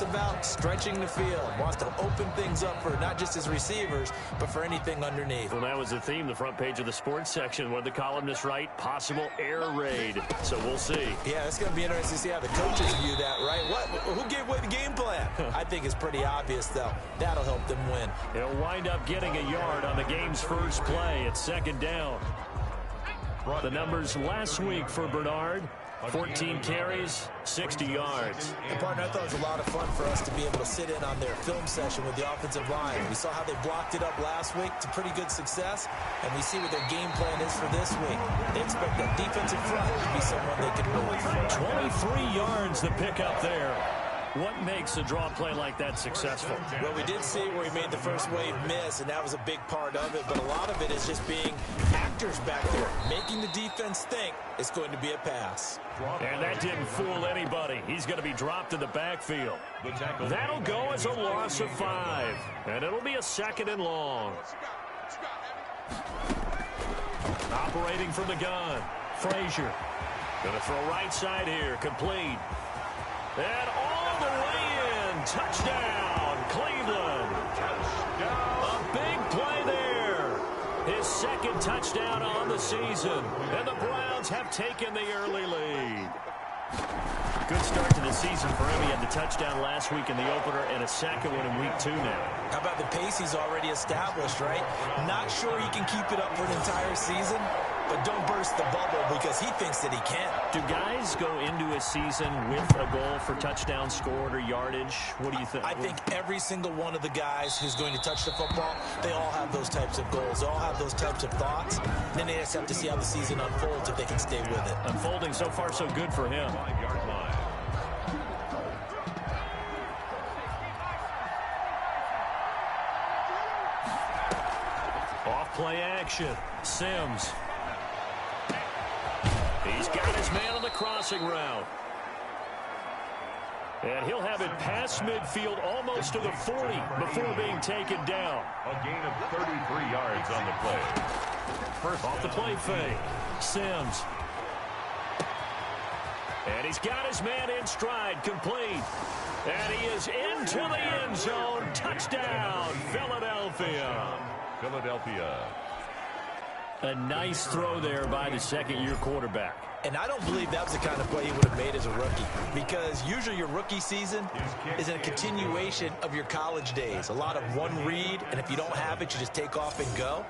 about stretching the field. Wants to open things up for not just his receivers, but for anything underneath. Well, that was the theme, the front page of the sports section. What did the columnists write? Possible air raid. So we'll see. Yeah, it's going to be interesting to see how the coaches view that, right? Who gave away the game plan? I think it's pretty obvious, though. That'll help them win. He'll wind up getting a yard on the game's first play. It's second down. The numbers last week for Bernard: 14 carries, 60 yards. And, partner, I thought it was a lot of fun for us to be able to sit in on their film session with the offensive line. We saw how they blocked it up last week to pretty good success, and we see what their game plan is for this week. They expect that defensive front to be someone they can move. 23 yards the pickup there. What makes a draw play like that successful? Well, we did see where he made the first wave miss, and that was a big part of it. But a lot of it is just being actors back there, making the defense think it's going to be a pass. And that didn't fool anybody. He's going to be dropped in the backfield. That'll go as a loss of 5. And it'll be a 2nd and long. Operating from the gun, Frazier. Going to throw right side here, complete. And all the way in, touchdown, Cleveland. A big play there. His 2nd touchdown on the season. And the Browns have taken the early lead. Good start to the season for him. He had the touchdown last week in the opener and a 2nd one in week 2 now. How about the pace he's already established, right? Not sure he can keep it up for an entire season, but don't burst the bubble because he thinks that he can. Do guys go into a season with a goal for touchdown scored or yardage? What do you think? I think every single one of the guys who's going to touch the football, they all have those types of goals. They all have those types of thoughts. Then they just have to see how the season unfolds if they can stay with it. Unfolding so far so good for him. Off play action. Sims. He's got his man on the crossing route. And he'll have it past midfield almost to the 40 before being taken down. A gain of 33 yards on the play. First off the play fake. Sims. And he's got his man in stride, complete. And he is into the end zone. Touchdown, Philadelphia. A nice throw there by the second-year quarterback. And I don't believe that was the kind of play he would have made as a rookie, because usually your rookie season is a continuation of your college days. A lot of one read, and if you don't have it, you just take off and go.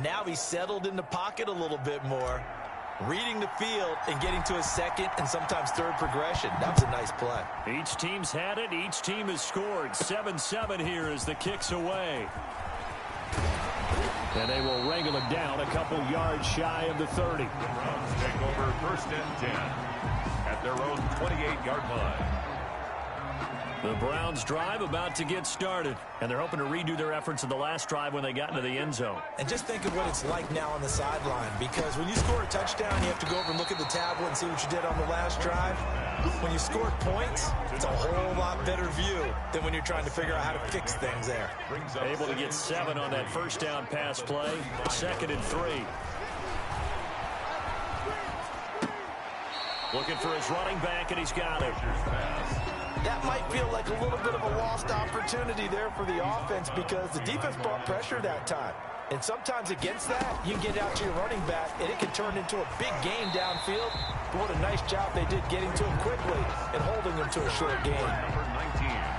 Now he's settled in the pocket a little bit more, reading the field and getting to his 2nd and sometimes 3rd progression. That was a nice play. Each team's had it. Each team has scored. 7-7 here as the kick's away. And they will wrangle it down a couple yards shy of the 30. The Browns take over 1st and 10 at their own 28-yard line. The Browns drive about to get started, and they're hoping to redo their efforts in the last drive when they got into the end zone. And just think of what it's like now on the sideline, because when you score a touchdown, you have to go over and look at the tablet and see what you did on the last drive. When you scored points, it's a whole lot better view than when you're trying to figure out how to fix things there. Able to get 7 on that first down pass play. 2nd and 3. Looking for his running back, and he's got it. That might feel like a little bit of a lost opportunity there for the offense, because the defense brought pressure that time. And sometimes against that, you get out to your running back, and it can turn into a big game downfield. But what a nice job they did getting to him quickly and holding him to a short game.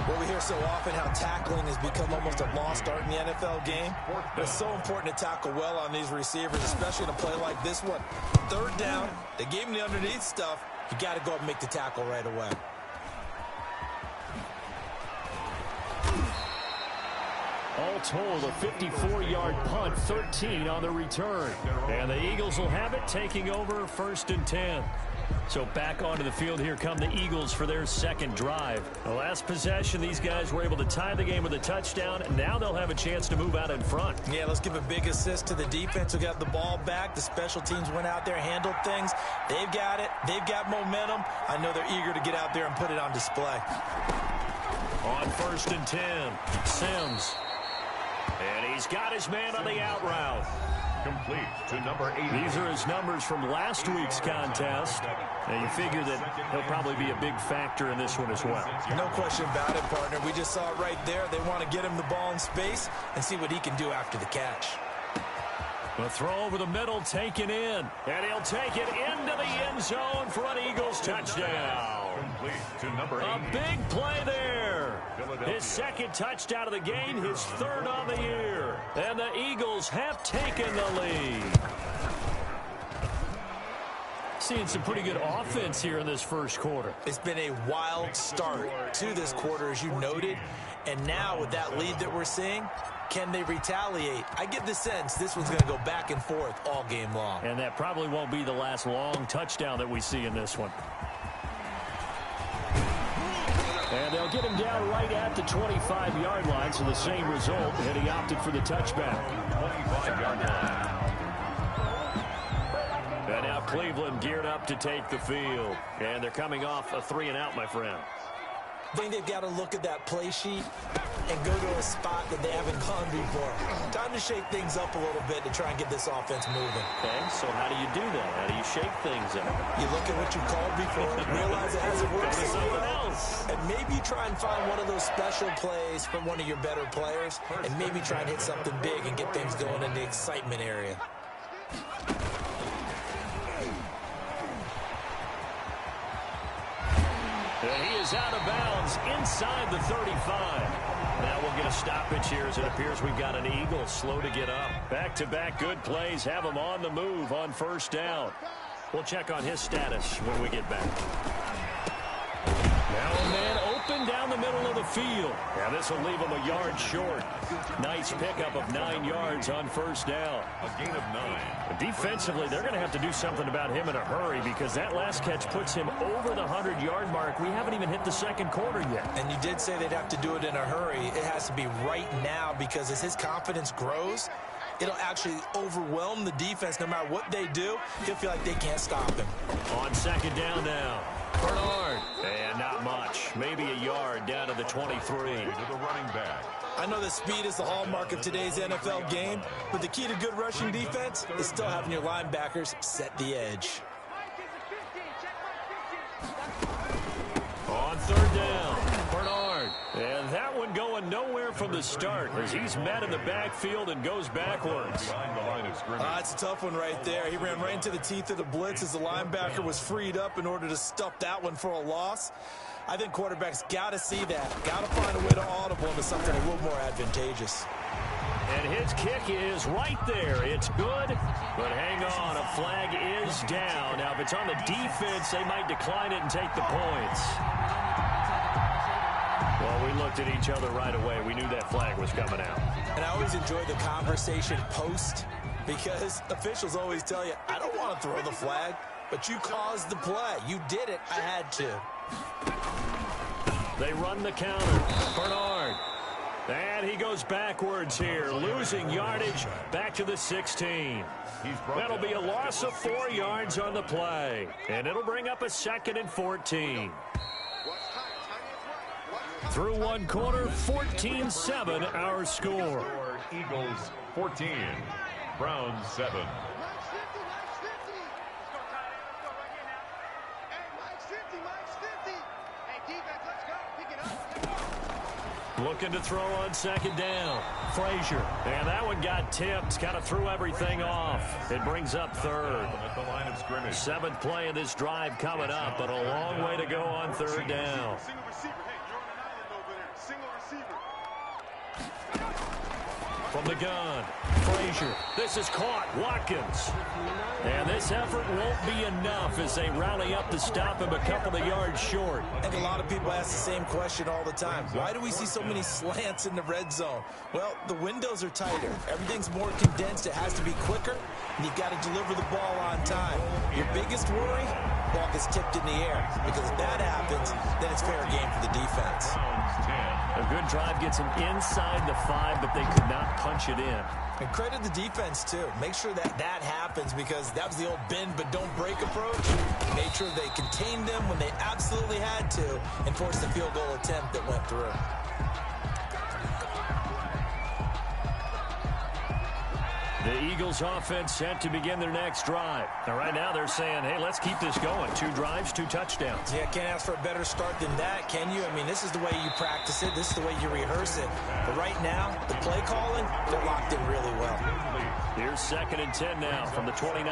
Well, we hear so often how tackling has become almost a lost art in the NFL game. But it's so important to tackle well on these receivers, especially in a play like this one. 3rd down, they gave him the underneath stuff. You got to go up and make the tackle right away. All told, a 54-yard punt, 13 on the return. And the Eagles will have it, taking over 1st and 10. So back onto the field, here come the Eagles for their 2nd drive. The last possession, these guys were able to tie the game with a touchdown, and now they'll have a chance to move out in front. Yeah, let's give a big assist to the defense who got the ball back. The special teams went out there, handled things. They've got it. They've got momentum. I know they're eager to get out there and put it on display. On 1st and 10, Sims. And he's got his man on the out route. Complete to number 80. These are his numbers from last week's contest. And you figure that he'll probably be a big factor in this one as well. No question about it, partner. We just saw it right there. They want to get him the ball in space and see what he can do after the catch. The throw over the middle taken in. And he'll take it into the end zone for an Eagles touchdown. Complete to number 80. A big play there. His second touchdown of the game, his third on the year. And the Eagles have taken the lead. Seeing some pretty good offense here in this first quarter. It's been a wild start to this quarter, as you noted. And now with that lead that we're seeing, can they retaliate? I get the sense this one's going to go back and forth all game long. And that probably won't be the last long touchdown that we see in this one. And they'll get him down right at the 25-yard line, so the same result, and he opted for the touchback. 25-yard line. And now Cleveland geared up to take the field. And they're coming off a 3-and-out, my friend. I think they've got to look at that play sheet and go to a spot that they haven't gone before. Time to shake things up a little bit to try and get this offense moving. Okay, so how do you do that? How do you shake things up? You look at what you called before, realize it hasn't worked so well, and maybe try and find one of those special plays from one of your better players, and maybe try and hit something big and get things going in the excitement area. And he is out of bounds inside the 35. Now we'll get a stoppage here as it appears we've got an Eagle slow to get up. Back-to-back good plays have him on the move on first down. We'll check on his status when we get back. Now a man open down the middle of the field. Now this will leave him a yard short. Nice pickup of 9 yards on first down. A gain of 9. Defensively, they're going to have to do something about him in a hurry because that last catch puts him over the 100-yard mark. We haven't even hit the second quarter yet. And you did say they'd have to do it in a hurry. It has to be right now because as his confidence grows, it'll actually overwhelm the defense. No matter what they do, he'll feel like they can't stop him. On second down now. Bernard. And not much. Maybe a yard down to the 23. To the running back. I know that speed is the hallmark of today's NFL game, but the key to good rushing defense is still having your linebackers set the edge. On third down, Bernard. And that one going nowhere from the start as he's met in the backfield and goes backwards. Behind the line of scrimmage. That's a tough one right there. He ran right into the teeth of the blitz as the linebacker was freed up in order to stuff that one for a loss. I think quarterbacks got to see that. Got to find a way to audible into something a little more advantageous. And his kick is right there. It's good, but hang on. A flag is down. Now, if it's on the defense, they might decline it and take the points. Well, we looked at each other right away. We knew that flag was coming out. And I always enjoy the conversation post because officials always tell you, I don't want to throw the flag, but you caused the play. You did it. I had to. They run the counter. Bernard. And he goes backwards here, losing yardage back to the 16. That'll be a loss of 4 yards on the play. And it'll bring up a 2nd and 14. Through one quarter, 14-7 our score. Eagles 14, Browns 7. Looking to throw on second down. Frazier. And that one got tipped. Kind of threw everything off. It brings up third. At the line of scrimmage. 7th play of this drive coming up, but a long way to go on third down. Single receiver. Hey, you're on an island over there. Single receiver. From the gun, Frazier. This is caught. Watkins. And this effort won't be enough as they rally up to stop him a couple of yards short. I think a lot of people ask the same question all the time. Why do we see so many slants in the red zone? Well, the windows are tighter. Everything's more condensed. It has to be quicker, and you've got to deliver the ball on time. Your biggest worry? Ball gets tipped in the air. Because if that happens, then it's fair game for the defense. Browns 10. A good drive gets them inside the 5, but they could not punch it in. And credit the defense, too. Make sure that that happens because that was the old bend but don't break approach. Made sure they contained them when they absolutely had to and forced the field goal attempt that went through. The Eagles offense set to begin their next drive. Now, right now they're saying, hey, let's keep this going. 2 drives, 2 touchdowns. Yeah, can't ask for a better start than that, can you? I mean, this is the way you practice it. This is the way you rehearse it. But right now, the play calling, they're locked in really well. Here's 2nd and 10 now from the 29.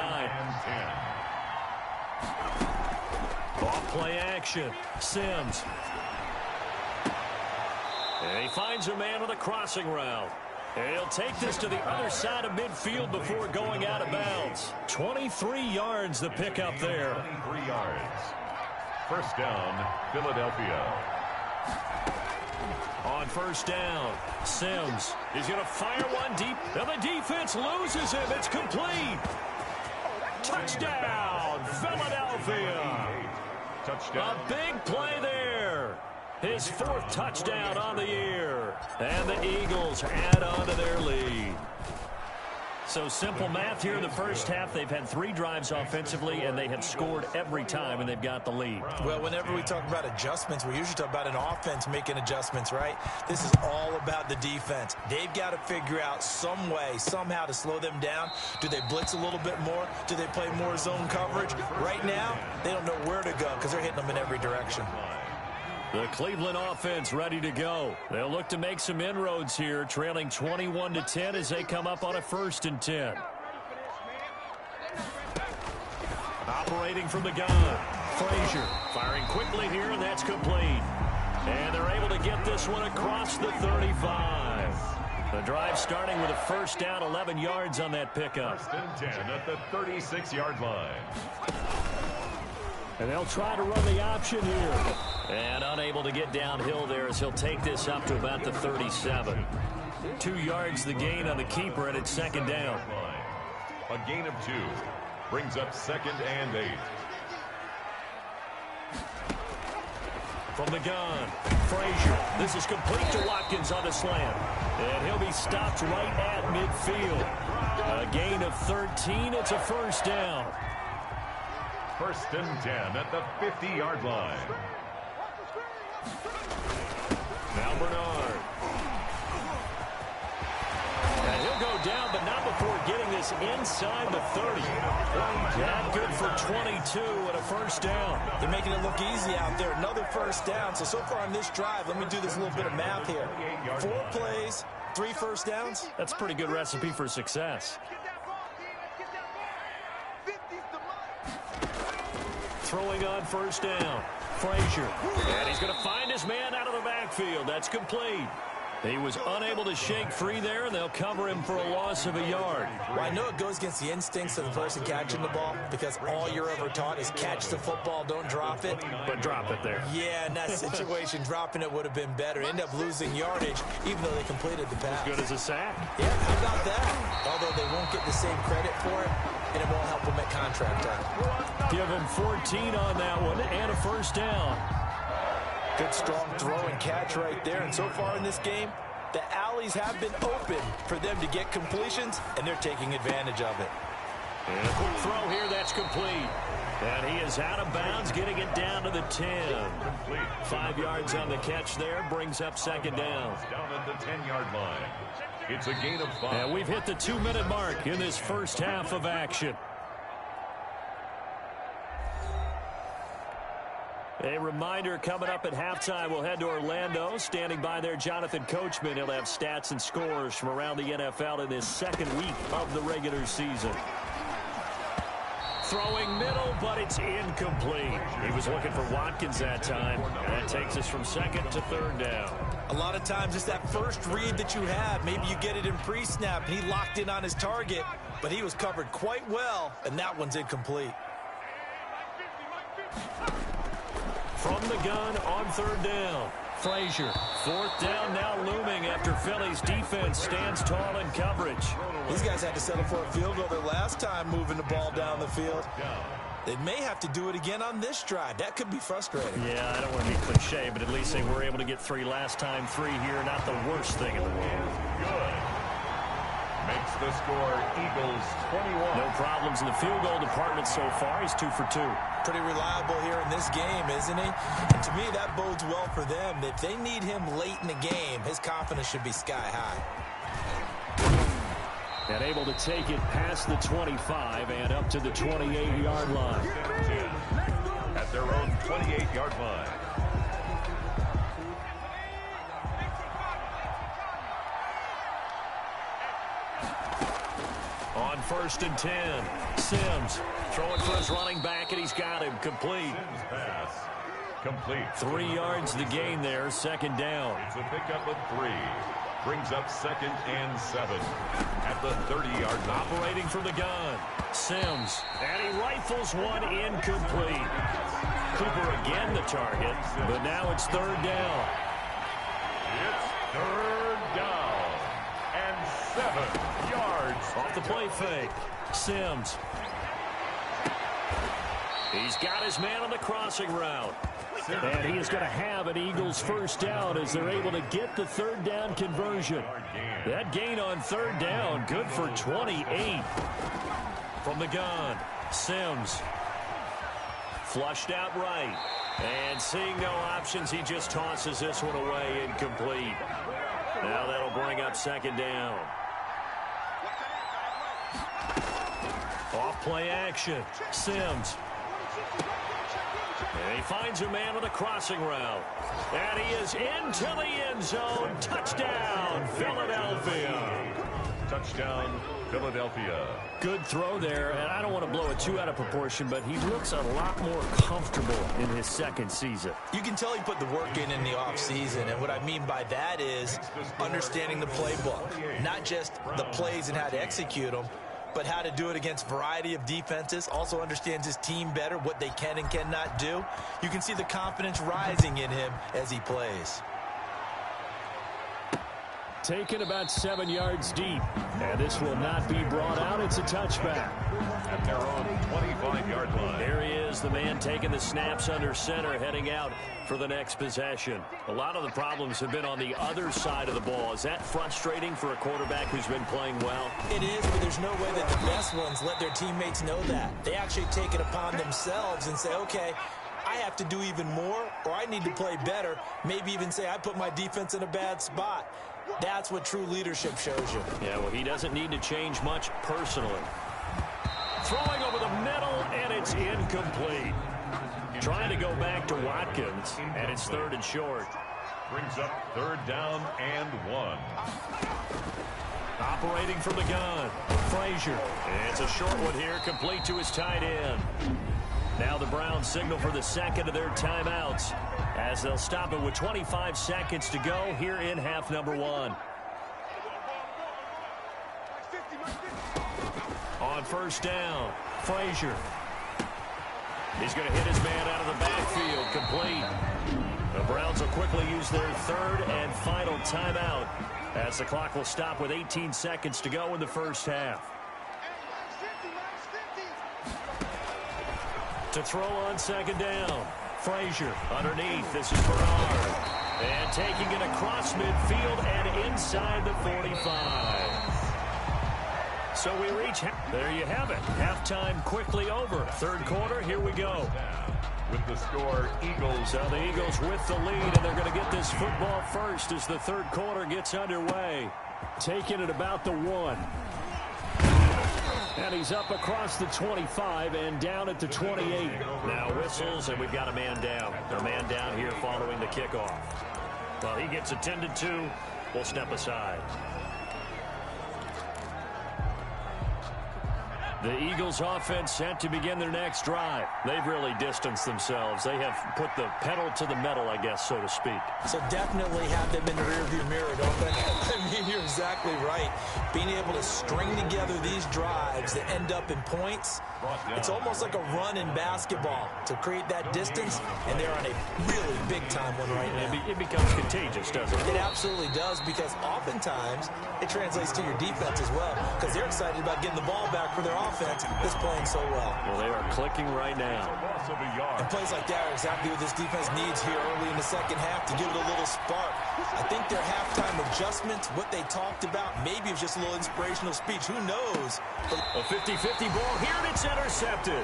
Off play action. Sims. And he finds a man with a crossing route. And he'll take this to the other side of midfield before going out of bounds. 23 yards the pickup there. 23 yards. First down, Philadelphia. On first down, Sims is going to fire one deep. And the defense loses him. It's complete. Touchdown, Philadelphia. Touchdown. A big play there. His 4th touchdown on the year. And the Eagles add on to their lead. So simple math here in the first half. They've had 3 drives offensively, and they have scored every time, and they've got the lead. Well, whenever we talk about adjustments, we usually talk about an offense making adjustments, right? This is all about the defense. They've got to figure out some way, somehow to slow them down. Do they blitz a little bit more? Do they play more zone coverage? Right now, they don't know where to go because they're hitting them in every direction. The Cleveland offense ready to go. They'll look to make some inroads here, trailing 21-10 as they come up on a 1st and 10. Operating from the gun, Frazier firing quickly here, and that's complete. And they're able to get this one across the 35. The drive starting with a first down, 11 yards on that pickup. 1st and 10 at the 36-yard line. And they'll try to run the option here. And unable to get downhill there as he'll take this up to about the 37. 2 yards the gain on the keeper, and it's 2nd down. A gain of 2 brings up 2nd and 8. From the gun, Frazier. This is complete to Watkins on the slant. And he'll be stopped right at midfield. A gain of 13. It's a first down. 1st and 10 at the 50-yard line. Now Bernard. And he'll go down, but not before getting this inside the 30. Not good for 22 and a first down. They're making it look easy out there. Another first down. So far on this drive, let me do this little bit of math here. 4 plays, 3 first downs. That's a pretty good recipe for success. Throwing on first down, Frazier. And he's going to find his man out of the backfield. That's complete. He was unable to shake free there, and they'll cover him for a loss of a yard. Well, I know it goes against the instincts of the person catching the ball because all you're ever taught is catch the football, don't drop it. But drop it there. Yeah, in that situation, dropping it would have been better. End up losing yardage, even though they completed the pass. As good as a sack. Yeah, how about that? Although they won't get the same credit for it, and it won't help them at contract time. Give them 14 on that one and a first down. Good strong throw and catch right there. And so far in this game, the alleys have been open for them to get completions, and they're taking advantage of it. And a quick throw here, that's complete. And he is out of bounds, getting it down to the 10. 5 yards on the catch there, brings up 2nd down. Down at the 10-yard line. It's a gain of 5. And we've hit the 2-minute mark in this first half of action. A reminder, coming up at halftime, we'll head to Orlando. Standing by there, Jonathan Coachman. He'll have stats and scores from around the NFL in this 2nd week of the regular season. Throwing middle, but it's incomplete. He was looking for Watkins that time. And that takes us from 2nd to 3rd down. A lot of times it's that first read that you have. Maybe you get it in pre-snap, and he locked in on his target, but he was covered quite well, and that one's incomplete. From the gun on 3rd down, Frazier. 4th down now looming after Philly's defense stands tall in coverage. These guys had to settle for a field goal their last time moving the ball down the field. They may have to do it again on this drive. That could be frustrating. Yeah, I don't want to be cliche, but at least they were able to get 3 last time. 3 here, not the worst thing in the world. Good. Makes the score Eagles 21. No problems in the field goal department so far. He's 2 for 2. Pretty reliable here in this game, isn't he? And to me, that bodes well for them. If they need him late in the game, his confidence should be sky high. And able to take it past the 25 and up to the 28-yard line. At their own 28-yard line. On 1st and 10, Sims throwing for his running back, and he's got him complete. Sims pass. Complete. 3 yards to gain there, 2nd down. It's a pickup of 3. Brings up 2nd and 7 at the 30-yard line. Operating from the gun, Sims, and he rifles one incomplete. Cooper again the target, but now it's 3rd down. It's 3rd down and 7 yards. Off the play fake, Sims. He's got his man on the crossing route. And he is going to have an Eagles 1st down as they're able to get the 3rd down conversion. That gain on 3rd down, good for 28. From the gun, Sims. Flushed out right. And seeing no options, he just tosses this one away, incomplete. Now that'll bring up 2nd down. Off play action, Sims. And he finds a man on the crossing route. And he is into the end zone. Touchdown, Philadelphia. Touchdown, Philadelphia. Good throw there, and I don't want to blow it too out of proportion, but he looks a lot more comfortable in his 2nd season. You can tell he put the work in the offseason, and what I mean by that is understanding the playbook, not just the plays and how to execute them, but how to do it against a variety of defenses. Also understands his team better, what they can and cannot do. You can see the confidence rising in him as he plays. Taken about 7 yards deep, and this will not be brought out. It's a touchback. At their own 25-yard line. There he is, the man taking the snaps under center, heading out for the next possession. A lot of the problems have been on the other side of the ball. Is that frustrating for a quarterback who's been playing well? It is, but there's no way that the best ones let their teammates know that. They actually take it upon themselves and say, okay, I have to do even more, or I need to play better. Maybe even say I put my defense in a bad spot. That's what true leadership shows you. Yeah, well, he doesn't need to change much personally. Throwing over the middle, and it's incomplete. Trying to go back to Watkins, and it's 3rd and short. Brings up 3rd down and 1. Operating from the gun, Frazier. It's a short one here, complete to his tight end. Now the Browns signal for the 2nd of their timeouts as they'll stop it with 25 seconds to go here in half number 1. On 1st down, Frazier. He's going to hit his man out of the backfield, complete. The Browns will quickly use their 3rd and final timeout as the clock will stop with 18 seconds to go in the 1st half. To throw on 2nd down, Frazier underneath. This is Bernard. And taking it across midfield and inside the 45. So we reach, there you have it. Halftime quickly over. 3rd quarter, here we go. With the score, Eagles. So the Eagles with the lead, and they're going to get this football first as the 3rd quarter gets underway. Taking it about the 1. And he's up across the 25 and down at the 28. Now whistles, and we've got a man down. A man down here following the kickoff. Well, he gets attended to. We'll step aside. The Eagles offense set to begin their next drive. They've really distanced themselves. They have put the pedal to the metal, I guess, so to speak. So definitely have them in the rearview mirror, don't they? I mean, you're exactly right. Being able to string together these drives that end up in points, it's almost like a run in basketball to create that distance, and they're on a really big-time one right now. It becomes contagious, doesn't it? It absolutely does, because oftentimes it translates to your defense as well, because they're excited about getting the ball back for their offense that's playing so well. Well, they are clicking right now. And plays like that are exactly what this defense needs here early in the 2nd half to give it a little spark. I think their halftime adjustments, what they talked about, maybe it was just a little inspirational speech. Who knows? A 50-50 ball here, and it's intercepted.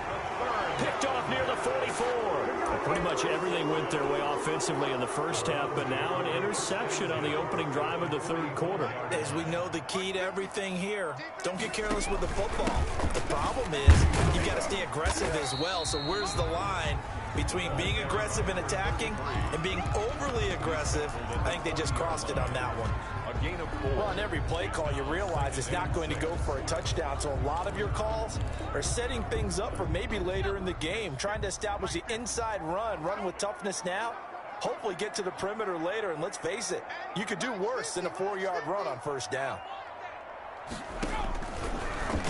Picked off near the 44. Pretty much everything went their way offensively in the first half, but now an interception on the opening drive of the third quarter. As we know, the key to everything here, don't get careless with the football. The problem is you've got to stay aggressive as well. So where's the line between being aggressive and attacking and being overly aggressive? I think they just crossed it on that one. A gain of 4. Well, on every play call, you realize it's not going to go for a touchdown. So a lot of your calls are setting things up for maybe later in the game, trying to establish the inside run with toughness now, hopefully get to the perimeter later. And let's face it, you could do worse than a 4-yard run on first down.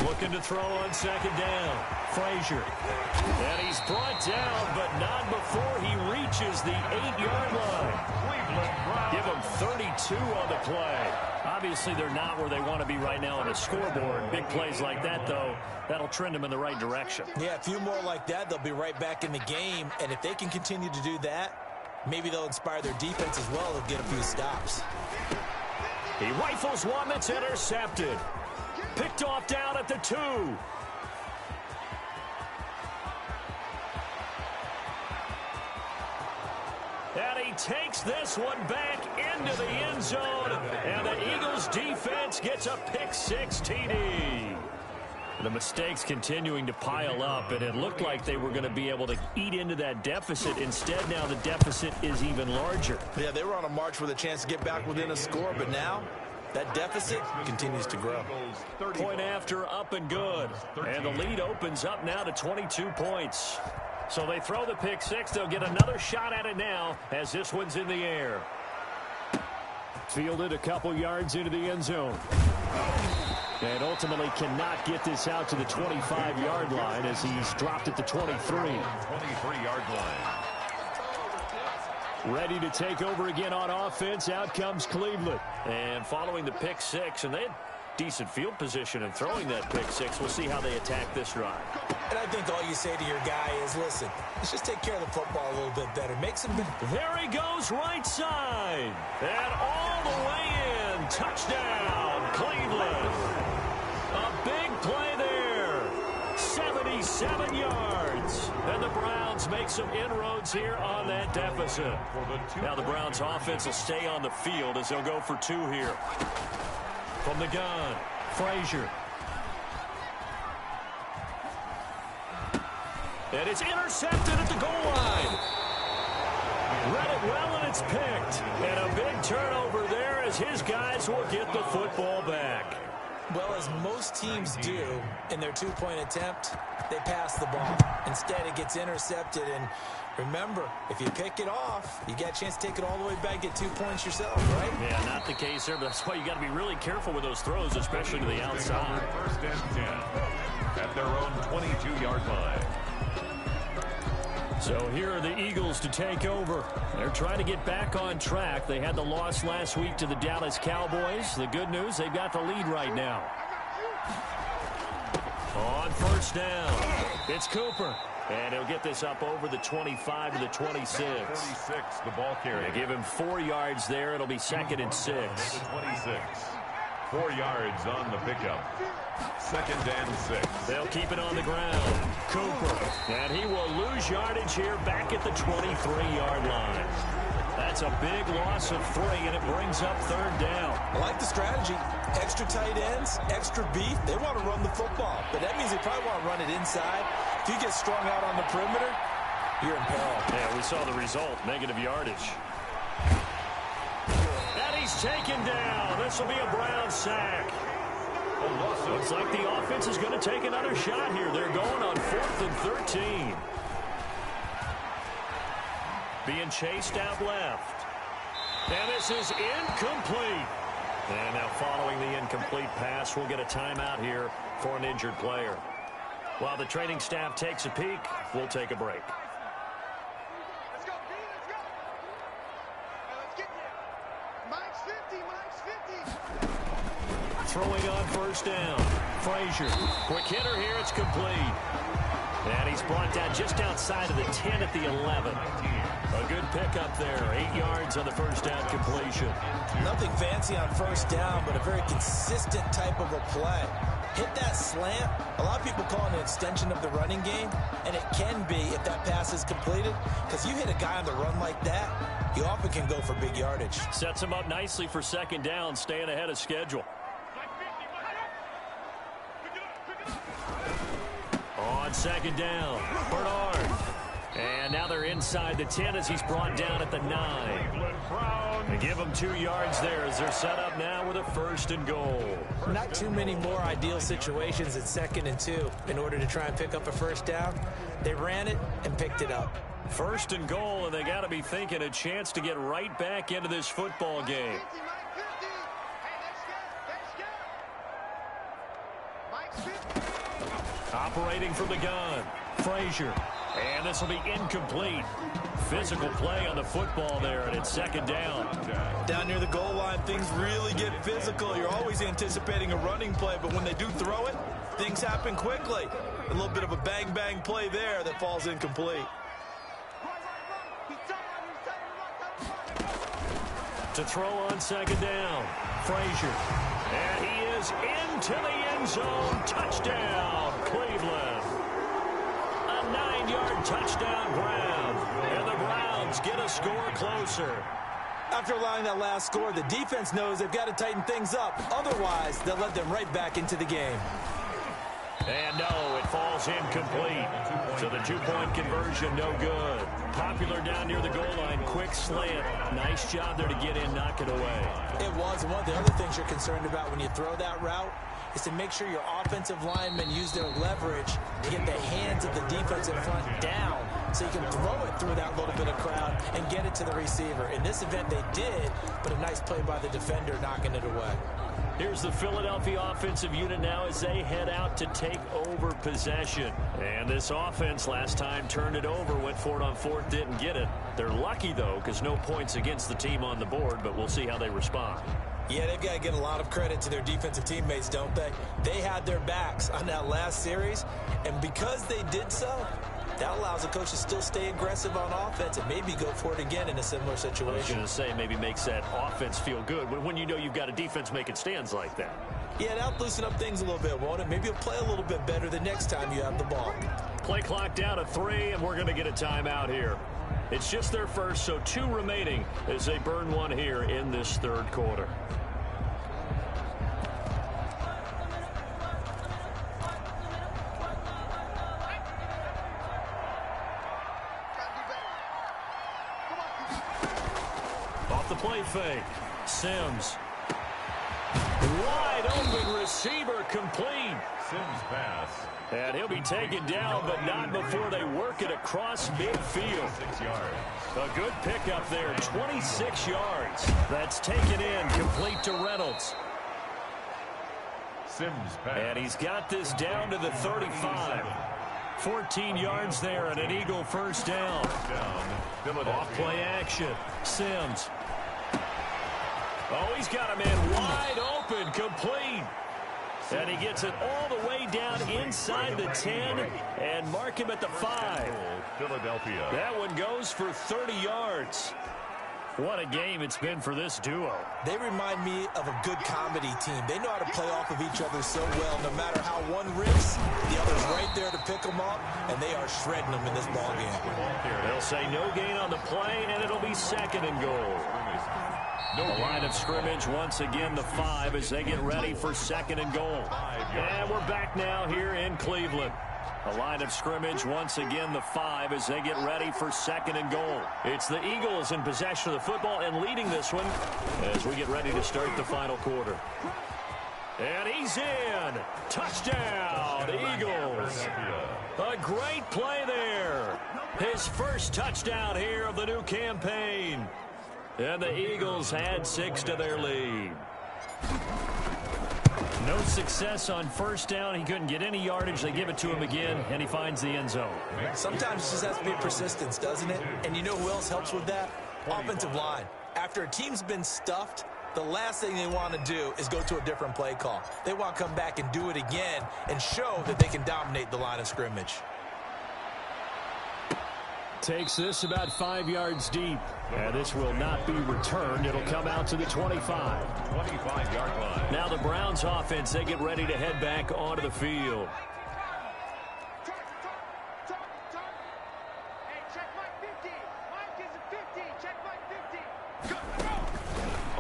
Looking to throw on second down. Frazier. And he's brought down, but not before he reaches the 8-yard line. Give him 32 on the play. Obviously, they're not where they want to be right now on the scoreboard. Big plays like that, though, that'll trend them in the right direction. Yeah, a few more like that, they'll be right back in the game. And if they can continue to do that, maybe they'll inspire their defense as well. They'll get a few stops. He rifles one that's intercepted. Picked off down at the 2. And he takes this one back into the end zone. And the Eagles defense gets a pick-6 TD. The mistakes continuing to pile up, and it looked like they were going to be able to eat into that deficit. Instead, now the deficit is even larger. Yeah, they were on a march with a chance to get back within a score, but now that deficit continues to grow. Point after, up and good. And the lead opens up now to 22 points. So they throw the pick-6. They'll get another shot at it now as this one's in the air. Fielded a couple yards into the end zone. And ultimately cannot get this out to the 25-yard line as he's dropped at the 23. 23-yard line. Ready to take over again on offense. Out comes Cleveland. And following the pick-6, and they had decent field position in throwing that pick-6. We'll see how they attack this drive. And I think all you say to your guy is, listen, let's just take care of the football a little bit better. Make some... There he goes, right side. And all the way in. Touchdown, Cleveland. A big play there. 77 yards. And the Browns make some inroads here on that deficit. Now the Browns offense will stay on the field as they'll go for 2 here. From the gun, Frazier. And it's intercepted at the goal line. Read it well, and it's picked. And a big turnover there as his guys will get the football back. Well, as most teams do in their 2-point attempt, they pass the ball. Instead, it gets intercepted. And remember, if you pick it off, you got a chance to take it all the way back, get 2 points yourself, right? Yeah, not the case there, but that's why you got to be really careful with those throws, especially to the outside. First and 10 at their own 22-yard line. So here are the Eagles to take over. They're trying to get back on track. They had the loss last week to the Dallas Cowboys. The good news, they've got the lead right now. On first down, it's Cooper. And he'll get this up over the 25 to the 26. 36, the ball carrier. They give him 4 yards there. It'll be 2nd and 6. 26. 4 yards on the pickup. 2nd and 6. They'll keep it on the ground. Cooper. And he will lose yardage here back at the 23-yard line. That's a big loss of 3, and it brings up 3rd down. I like the strategy. Extra tight ends, extra beef. They want to run the football, but that means they probably want to run it inside. If you get strung out on the perimeter, you're in peril. Yeah, we saw the result, negative yardage. And he's taken down. This will be a Brown sack. Looks like the offense is going to take another shot here. They're going on 4th and 13. Being chased out left. And this is incomplete. And now following the incomplete pass, we'll get a timeout here for an injured player. While the training staff takes a peek, we'll take a break. Let's go, B, let's go. Let's get there. Mike's 50. Throwing on first down. Frazier. Quick hitter here. It's complete. And he's brought down just outside of the 10 at the 11. A good pickup there. 8 yards on the first down completion. Nothing fancy on first down, but a very consistent type of a play. Hit that slant. A lot of people call it an extension of the running game, and it can be if that pass is completed, because you hit a guy on the run like that, you often can go for big yardage. Sets him up nicely for second down, staying ahead of schedule. On second down, Bernard. And now they're inside the 10 as he's brought down at the 9. They give him 2 yards there as they're set up now with a 1st and goal. Not too many more ideal situations at 2nd and 2 in order to try and pick up a first down. They ran it and picked it up. 1st and goal, and they got to be thinking a chance to get right back into this football game. Operating from the gun, Frazier. And this will be incomplete. Physical play on the football there, and it's 2nd down. Down near the goal line, things really get physical. You're always anticipating a running play, but when they do throw it, things happen quickly. A little bit of a bang-bang play there that falls incomplete. To throw on 2nd down, Frazier. And he is into the end zone. Touchdown, Cleveland. A 9-yard touchdown grab. And the Browns get a score closer. After allowing that last score, the defense knows they've got to tighten things up. Otherwise, they'll let them right back into the game. And no, it falls incomplete. So the 2-point conversion, no good. Popular down near the goal line, quick slant. Nice job there to get in, knock it away. It was. And one of the other things you're concerned about when you throw that route is to make sure your offensive linemen use their leverage to get the hands of the defensive front down so you can throw it through that little bit of crowd and get it to the receiver. In this event, they did, but a nice play by the defender knocking it away. Here's the Philadelphia offensive unit now as they head out to take over possession. And this offense last time turned it over, went for it on 4th, didn't get it. They're lucky, though, because no points against the team on the board, but we'll see how they respond. Yeah, they've got to get a lot of credit to their defensive teammates, don't they? They had their backs on that last series, and because they did so, that allows the coach to still stay aggressive on offense and maybe go for it again in a similar situation. I was going to say maybe makes that offense feel good when you know you've got a defense making stands like that. Yeah, that'll loosen up things a little bit, won't it? Maybe you'll play a little bit better the next time you have the ball. Play clock down to 3, and we're going to get a timeout here. It's just their first, so 2 remaining as they burn one here in this 3rd quarter. Off the play fake, Sims. Wide open receiver complete. Sims pass. And he'll be taken down, but not before they work it across midfield. 6 yards. A good pickup there, 26 yards. That's taken in, complete to Reynolds. Sims pass. And he's got this down to the 35. 14 yards there and an Eagle first down. Off play action. Sims. Oh, he's got a man wide open, complete. And he gets it all the way down inside the 10 and mark him at the 5. Philadelphia. That one goes for 30 yards. What a game it's been for this duo. They remind me of a good comedy team. They know how to play off of each other so well. No matter how one rips, the other's right there to pick them up, and they are shredding them in this ballgame. They'll say no gain on the play, and it'll be 2nd and goal. The line of scrimmage once again the 5 as they get ready for 2nd and goal. And we're back now here in Cleveland. The line of scrimmage once again the 5 as they get ready for 2nd and goal. It's the Eagles in possession of the football and leading this one as we get ready to start the final quarter. And he's in. Touchdown, Eagles. A great play there. His first touchdown here of the new campaign. And the Eagles add 6 to their lead. No success on first down. He couldn't get any yardage. They give it to him again, and he finds the end zone. Sometimes it just has to be persistence, doesn't it? And you know who else helps with that? Offensive line. After a team's been stuffed, the last thing they want to do is go to a different play call. They want to come back and do it again and show that they can dominate the line of scrimmage. Takes this about 5 yards deep. And this will not be returned. It'll come out to the 25. 25-yard line. Now the Browns offense, they get ready to head back onto the field. Hey, check Mike 50. Mike is a 50. Check Mike 50. Go.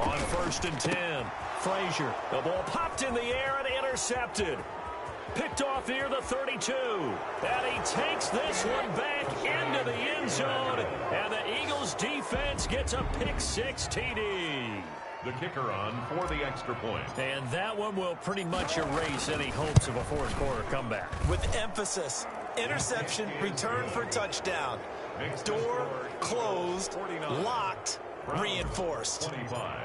On 1st and 10, Frazier. The ball popped in the air and intercepted. Picked off near the 32. And he takes this one back into the end zone. And the Eagles defense gets a pick-6 TD. The kicker on for the extra point. And that one will pretty much erase any hopes of a fourth-quarter comeback. With emphasis, interception, return for touchdown. Door closed, locked, reinforced. 25.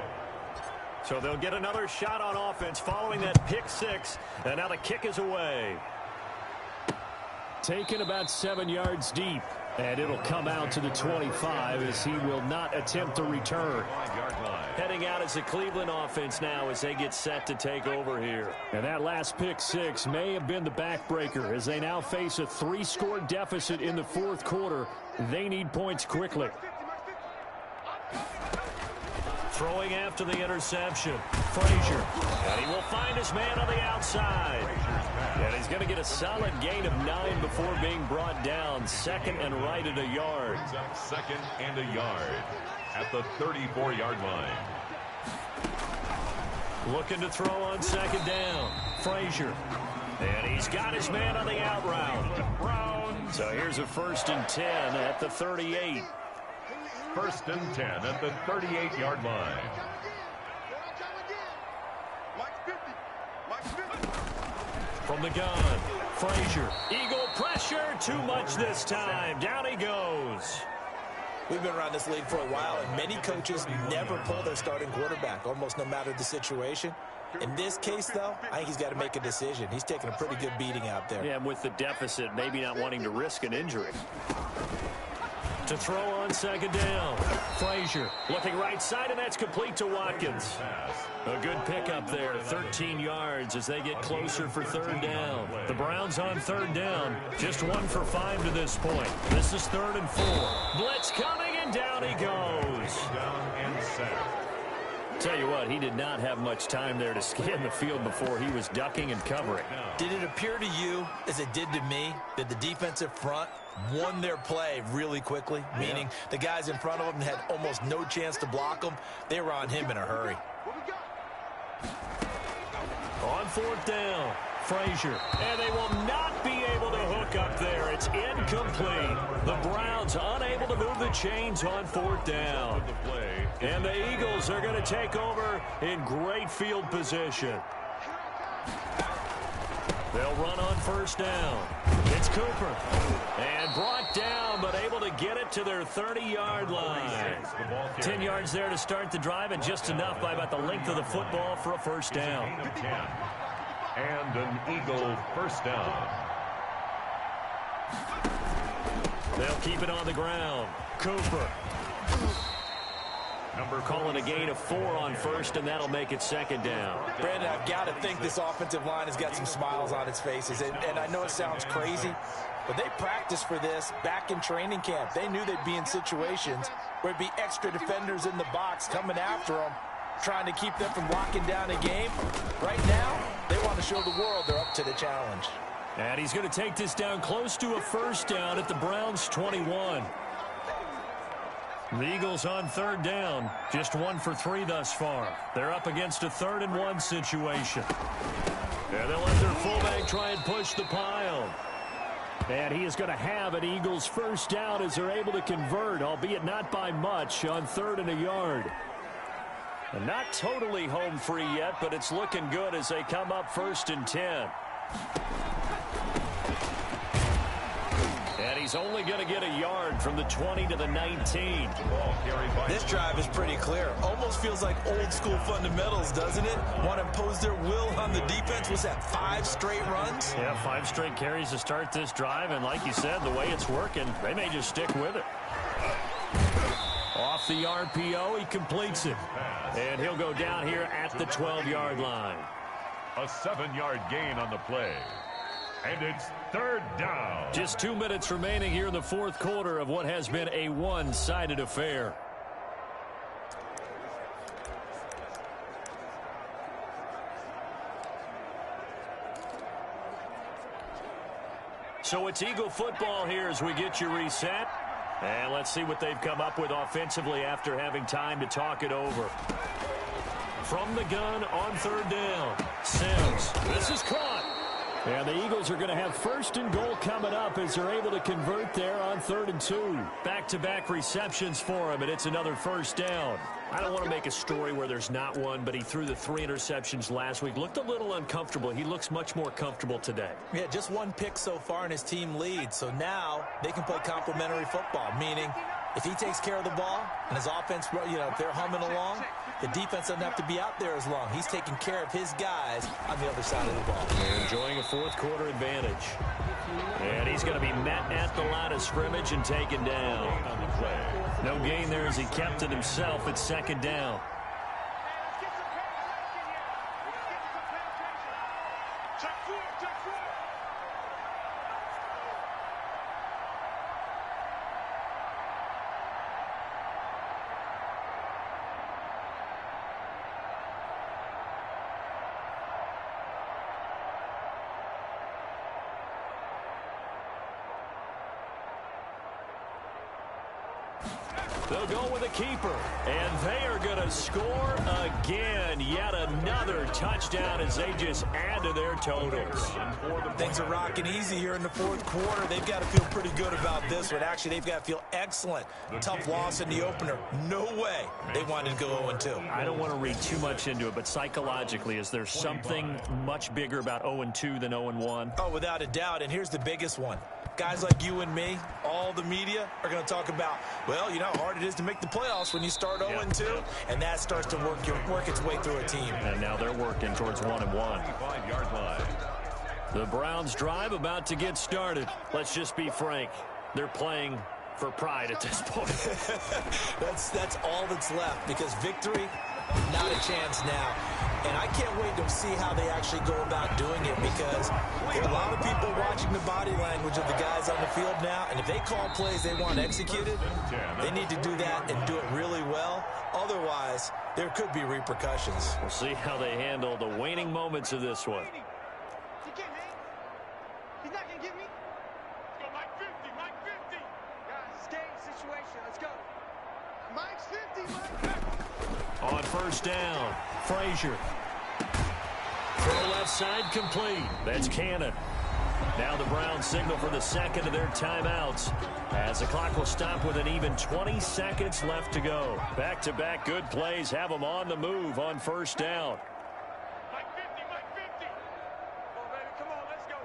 So they'll get another shot on offense following that pick-6. And now the kick is away. Taken about 7 yards deep. And it'll come out to the 25 as he will not attempt to return. 5-yard line. Heading out as the Cleveland offense now as they get set to take over here. And that last pick-6 may have been the backbreaker as they now face a 3-score deficit in the fourth quarter. They need points quickly. Throwing after the interception, Frazier. And he will find his man on the outside. And he's going to get a solid gain of 9 before being brought down. Second and right at a yard. Brings up 2nd and a yard at the 34-yard line. Looking to throw on 2nd down. Frazier. And he's got his man on the out route. So here's a 1st and 10 at the 38. 1st and 10 at the 38-yard line. From the gun, Frazier. Eagle pressure, too much this time. Down he goes. We've been around this league for a while, and many coaches never pull their starting quarterback, almost no matter the situation. In this case, though, I think he's got to make a decision. He's taking a pretty good beating out there. Yeah, and with the deficit, maybe not wanting to risk an injury. To throw on 2nd down. Frazier looking right side, and that's complete to Watkins. A good pickup there, 13 yards as they get closer for 3rd down. The Browns on 3rd down, just 1 for 5 to this point. This is 3rd and 4. Blitz coming, and down he goes. Down and sacked. Tell you what, he did not have much time there to scan the field before he was ducking and covering. Did it appear to you, as it did to me, that the defensive front won their play really quickly? Meaning the guys in front of them had almost no chance to block them. They were on him in a hurry. On 4th down, Frazier. And they will not be able to hook up there. It's incomplete. The Browns unable to move the chains on 4th down. And the Eagles are going to take over in great field position. They'll run on 1st down. It's Cooper. And brought down, but able to get it to their 30-yard line. 10 yards there to start the drive, and just enough by about the length of the football for a 1st down. And an Eagle 1st down. They'll keep it on the ground. Cooper. Calling a gain of 4 on 1st, and that'll make it 2nd down. Brandon, I've got to think this offensive line has got some smiles on its faces. And I know it sounds crazy, but they practiced for this back in training camp. They knew they'd be in situations where it'd be extra defenders in the box coming after them, trying to keep them from locking down a game. Right now, they want to show the world they're up to the challenge. And he's going to take this down close to a 1st down at the Browns' 21. The Eagles on 3rd down, just 1 for 3 thus far. They're up against a 3rd and 1 situation. And they'll let their fullback try and push the pile. And he is going to have an Eagles 1st down as they're able to convert, albeit not by much, on 3rd and a yard. And not totally home free yet, but it's looking good as they come up 1st and 10. And he's only going to get a yard from the 20 to the 19. This drive is pretty clear. Almost feels like old school fundamentals, doesn't it? Want to impose their will on the defense. Was that 5 straight runs? Yeah, 5 straight carries to start this drive. And like you said, the way it's working, they may just stick with it. Off the RPO, he completes it. And he'll go down here at the 12-yard line. A 7-yard gain on the play. And it's third down. Just 2 minutes remaining here in the fourth quarter of what has been a one-sided affair. So it's Eagle football here as we get you reset. And let's see what they've come up with offensively after having time to talk it over. From the gun on third down, Sims. This is caught. And the Eagles are going to have first and goal coming up as they're able to convert there on 3rd and 2. Back-to-back receptions for him, and it's another first down. I don't want to make a story where there's not one, but he threw the 3 interceptions last week. Looked a little uncomfortable. He looks much more comfortable today. Yeah, just 1 pick so far and his team leads. So now they can play complementary football, meaning if he takes care of the ball and his offense, if they're humming along, the defense doesn't have to be out there as long. He's taking care of his guys on the other side of the ball. They're enjoying a fourth quarter advantage. And he's going to be met at the line of scrimmage and taken down. No gain there as he kept it himself at second down. They'll go with a keeper, and they are going to score again. Yet another touchdown as they just add to their totals. Things are rocking easy here in the fourth quarter. They've got to feel pretty good about this one. Actually, they've got to feel excellent. Tough loss in the opener. No way they wanted to go 0-2. I don't want to read too much into it, but psychologically, is there something much bigger about 0-2 than 0-1? Oh, without a doubt, and here's the biggest one. Guys like you and me, all the media, are going to talk about, well, you know how hard it is to make the playoffs when you start 0-2, and that starts to work its way through a team. And now they're working towards 1-1. 5-yard line. The Browns' drive about to get started. Let's just be frank. They're playing for pride at this point. That's all that's left, because victory, not a chance now. And I can't wait to see how they actually go about doing it, because there are a lot of people watching the body language of the guys on the field now, and if they call plays they want executed, they need to do that and do it really well. Otherwise, there could be repercussions. We'll see how they handle the waning moments of this one. He can't hang. He's not going to get me. Let's go, Mike 50, Mike 50. Guys, it's game situation. Let's go. Mike's 50, Mike 50. On first down, Frazier. Throw left side complete. That's Cannon. Now the Browns signal for the second of their timeouts as the clock will stop with an even 20 seconds left to go. Back-to-back good plays have them on the move on first down. Mike 50, Mike 50. Come on, baby. Come on, let's go.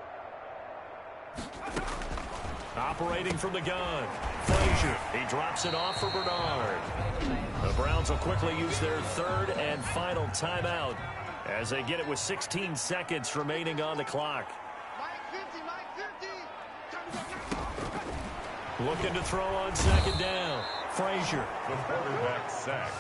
Operating from the gun, Frazier. He drops it off for Bernard. The Browns will quickly use their third and final timeout as they get it with 16 seconds remaining on the clock. Mike 50, Mike 50. Looking to throw on second down. Frazier. The quarterback sack.